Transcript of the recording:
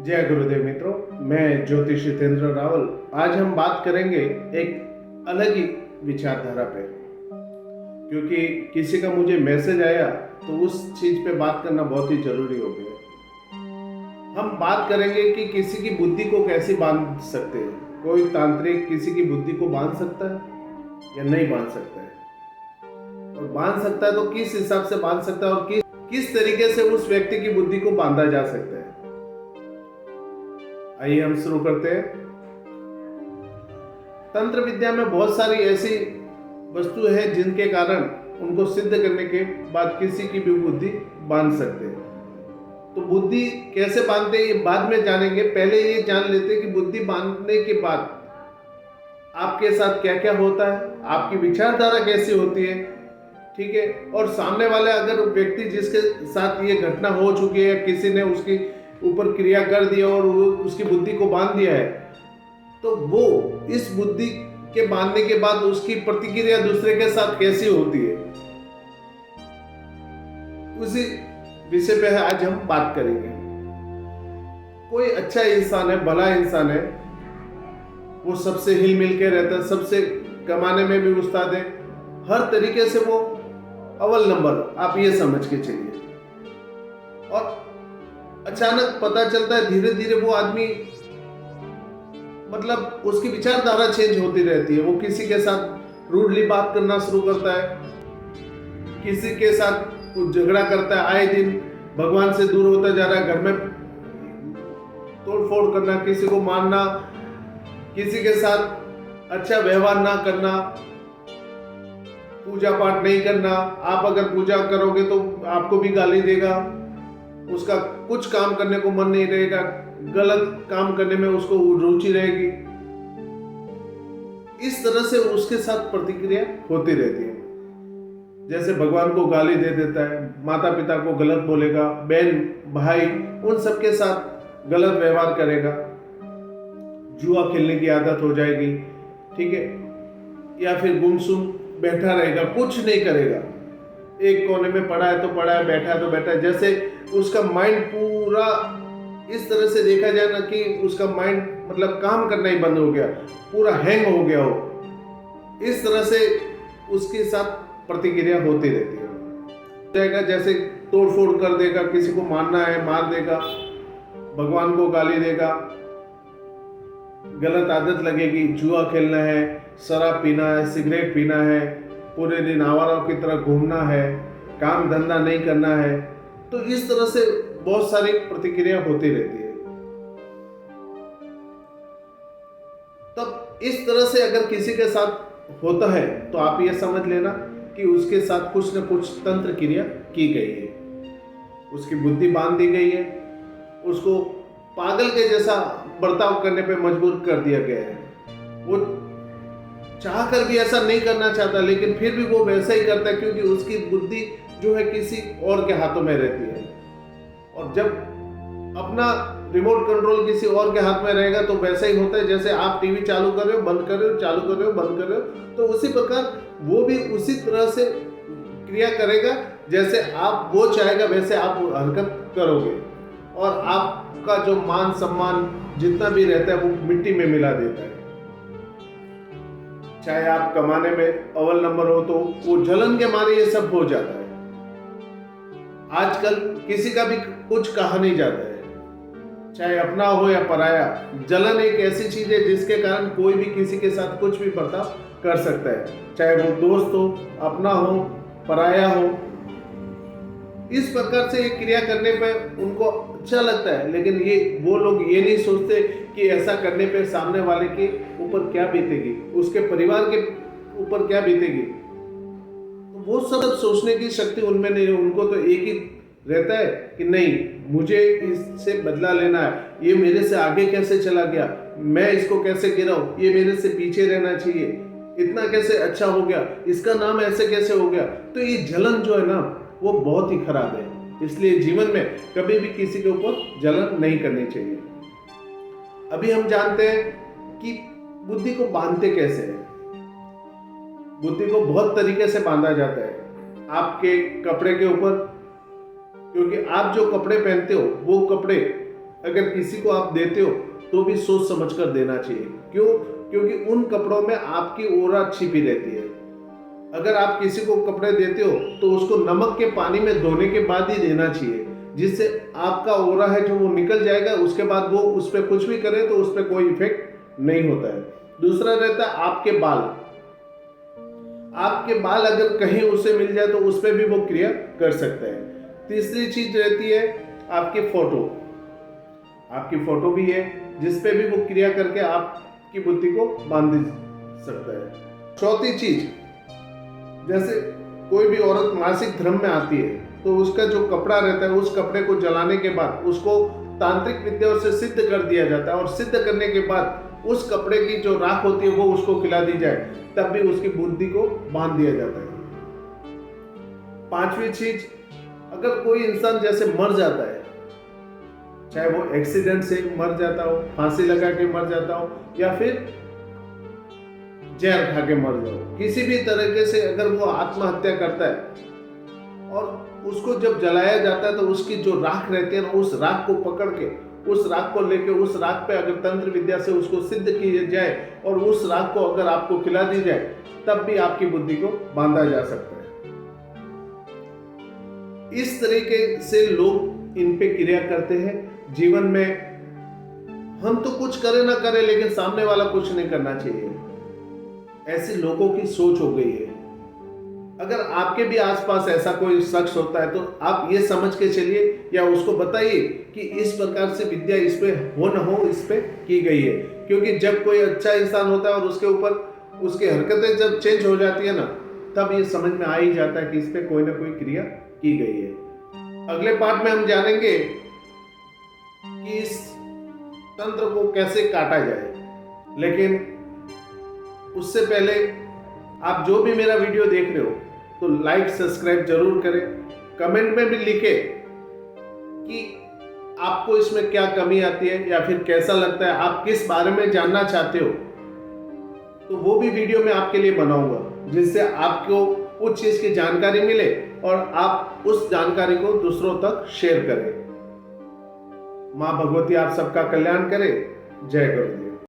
जय गुरुदेव मित्रों, मैं ज्योतिष हितेंद्र रावल। आज हम बात करेंगे एक अलग ही विचारधारा पे, क्योंकि किसी का मुझे मैसेज आया तो उस चीज पे बात करना बहुत ही जरूरी हो गया। हम बात करेंगे कि किसी की बुद्धि को कैसे बांध सकते हैं। कोई तांत्रिक किसी की बुद्धि को बांध सकता है या नहीं बांध सकता है, और बांध सकता है तो किस हिसाब से बांध सकता है, और किस तरीके से उस व्यक्ति की बुद्धि को बांधा जा सकता है। आइए हम शुरू करते हैं। तंत्र विद्या में बहुत सारी ऐसी वस्तु है जिनके कारण उनको सिद्ध करने के बाद किसी की भी बुद्धि बांध सकते हैं। तो बुद्धि कैसे बांधते हैं ये बाद में जानेंगे। पहले ये जान लेते हैं कि बुद्धि बांधने के बाद आपके साथ क्या क्या होता है, आपकी विचारधारा कैसी होती है, ठीक है। और सामने वाले अगर व्यक्ति जिसके साथ ये घटना हो चुकी है, किसी ने उसकी ऊपर क्रिया कर दिया और वो उसकी बुद्धि को बांध दिया है, तो वो इस बुद्धि के बांधने के बाद उसकी प्रतिक्रिया दूसरे के साथ कैसी होती है, उसी विषय पे आज हम बात करेंगे। कोई अच्छा इंसान है, भला इंसान है, वो सबसे हिल मिल के रहता है, सबसे कमाने में भी उस्ताद है, हर तरीके से वो अव्वल नंबर, आप ये समझ के चलिए। और अचानक पता चलता है धीरे धीरे वो आदमी, मतलब उसकी विचारधारा चेंज होती रहती है। वो किसी के साथ रूडली बात करना शुरू करता है, किसी के साथ कुछ झगड़ा करता है, आए दिन भगवान से दूर होता जा रहा है, घर में तोड़फोड़ करना, किसी को मारना, किसी के साथ अच्छा व्यवहार ना करना, पूजा पाठ नहीं करना। आप अगर पूजा करोगे तो आपको भी गाली देगा, उसका कुछ काम करने को मन नहीं रहेगा, गलत काम करने में उसको रुचि रहेगी। इस तरह से उसके साथ प्रतिक्रिया होती रहती है। जैसे भगवान को गाली दे देता है, माता पिता को गलत बोलेगा, बहन भाई उन सबके साथ गलत व्यवहार करेगा, जुआ खेलने की आदत हो जाएगी, ठीक है। या फिर गुमसुम बैठा रहेगा, कुछ नहीं करेगा, एक कोने में पड़ा है तो पड़ा है, बैठा है तो बैठा है। जैसे उसका माइंड पूरा इस तरह से देखा जाए ना कि उसका माइंड मतलब काम करना ही बंद हो गया, पूरा हैंग हो गया हो। इस तरह से उसके साथ प्रतिक्रिया होती रहती है। जाएगा जैसे तोड़फोड़ कर देगा, किसी को मारना है मार देगा, भगवान को गाली देगा, गलत आदत लगेगी, जुआ खेलना है, शराब पीना है, सिगरेट पीना है, पूरे दिन आवारों की तरह घूमना है, काम धंधा नहीं करना है। तो इस तरह से बहुत सारी प्रतिक्रिया होती रहती है। तब इस तरह से अगर किसी के साथ होता है तो आप ये समझ लेना कि उसके साथ कुछ न कुछ तंत्र क्रिया की गई है, उसकी बुद्धि बांध दी गई है, उसको पागल के जैसा बर्ताव करने पे मजबूर कर दिया गया है। वो चाह कर भी ऐसा नहीं करना चाहता, लेकिन फिर भी वो वैसा ही करता है, क्योंकि उसकी बुद्धि जो है किसी और के हाथों में रहती है। और जब अपना रिमोट कंट्रोल किसी और के हाथ में रहेगा तो वैसा ही होता है, जैसे आप टीवी चालू कर रहे हो, बंद कर रहे हो, चालू कर रहे हो, बंद कर रहे हो, तो उसी प्रकार वो भी उसी तरह से क्रिया करेगा, जैसे आप वो चाहेगा वैसे आप हरकत करोगे, और आपका जो मान सम्मान जितना भी रहता है वो मिट्टी में मिला देता है। चाहे आप कमाने में अव्वल नंबर हो तो वो जलन के मारे ये सब हो जाता है। आजकल किसी का भी कुछ कहा नहीं जाता है, चाहे अपना हो या पराया। जलन एक ऐसी चीज है जिसके कारण कोई भी किसी के साथ कुछ भी बर्ताव कर सकता है, चाहे वो दोस्त हो, अपना हो, पराया हो। इस प्रकार से एक क्रिया करने पर उनको अच्छा लगता है, लेकिन ये वो लोग ये नहीं सोचते कि ऐसा करने पे सामने वाले के ऊपर क्या बीतेगी, उसके परिवार के ऊपर क्या बीतेगी। तो वो सब सोचने की शक्ति उनमें नहीं है। उनको तो एक ही रहता है कि नहीं, मुझे इससे बदला लेना है, ये मेरे से आगे कैसे चला गया, मैं इसको कैसे गिराऊं, ये मेरे से पीछे रहना चाहिए, इतना कैसे अच्छा हो गया, इसका नाम ऐसे कैसे हो गया। तो ये जलन जो है ना वो बहुत ही खराब है। इसलिए जीवन में कभी भी किसी के ऊपर जलन नहीं करनी चाहिए। अभी हम जानते हैं कि बुद्धि को बांधते कैसे हैं। बुद्धि को बहुत तरीके से बांधा जाता है। आपके कपड़े के ऊपर, क्योंकि आप जो कपड़े पहनते हो वो कपड़े अगर किसी को आप देते हो तो भी सोच समझ कर देना चाहिए। क्यों? क्योंकि उन कपड़ों में आपकी ऑरा छिपी रहती है। अगर आप किसी को कपड़े देते हो तो उसको नमक के पानी में धोने के बाद ही देना चाहिए, जिससे आपका ऑरा है जो वो निकल जाएगा। उसके बाद वो उस पर कुछ भी करे तो उस पर कोई इफेक्ट नहीं होता है। दूसरा रहता है आपके बाल। आपके बाल अगर कहीं उसे मिल जाए तो उस पर भी वो क्रिया कर सकता है। तीसरी चीज रहती है आपकी फोटो। आपकी फोटो भी है जिस पे भी वो क्रिया करके आपकी बुद्धि को बांध सकता है। चौथी चीज, जैसे कोई भी औरत मासिक धर्म में आती है तो उसका जो कपड़ा रहता है उस कपड़े को जलाने के बाद उसको तांत्रिक विद्याओं से सिद्ध कर दिया जाता है, और सिद्ध करने के बाद उस कपड़े की जो राख होती है वो उसको खिला दी जाए, तब भी उसकी बुद्धि को बांध दिया जाता है। पांचवी चीज, अगर कोई इंसान जैसे मर जाता है, चाहे वो एक्सीडेंट से मर जाता हो, फांसी लगा के मर जाता हो, या फिर जहर खा के मर जाओ, किसी भी तरीके से अगर वो आत्महत्या करता है और उसको जब जलाया जाता है तो उसकी जो राख रहती है ना, उस राख को पकड़ के, उस राख को लेके, उस राख पे अगर तंत्र विद्या से उसको सिद्ध किया जाए और उस राख को अगर आपको खिला दी जाए, तब भी आपकी बुद्धि को बांधा जा सकता है। इस तरीके से लोग इन पे क्रिया करते हैं। जीवन में हम तो कुछ करें ना करें, लेकिन सामने वाला कुछ नहीं करना चाहिए, ऐसी लोगों की सोच हो गई है। अगर आपके भी आसपास ऐसा कोई शख्स होता है तो आप ये समझ के चलिए या उसको बताइए कि इस प्रकार से विद्या इस पे हो न हो, इस पे की गई है। क्योंकि जब कोई अच्छा इंसान होता है और उसके ऊपर उसकी हरकतें जब चेंज हो जाती है ना, तब ये समझ में आ ही जाता है कि इस पे कोई ना कोई क्रिया की गई है। अगले पार्ट में हम जानेंगे कि इस तंत्र को कैसे काटा जाए, लेकिन उससे पहले आप जो भी मेरा वीडियो देख रहे हो तो लाइक सब्सक्राइब जरूर करें। कमेंट में भी लिखें कि आपको इसमें क्या कमी आती है या फिर कैसा लगता है, आप किस बारे में जानना चाहते हो, तो वो भी वीडियो मैं आपके लिए बनाऊंगा, जिससे आपको उस चीज की जानकारी मिले और आप उस जानकारी को दूसरों तक शेयर करें। मां भगवती आप सबका कल्याण करे। जय गुरुदेव।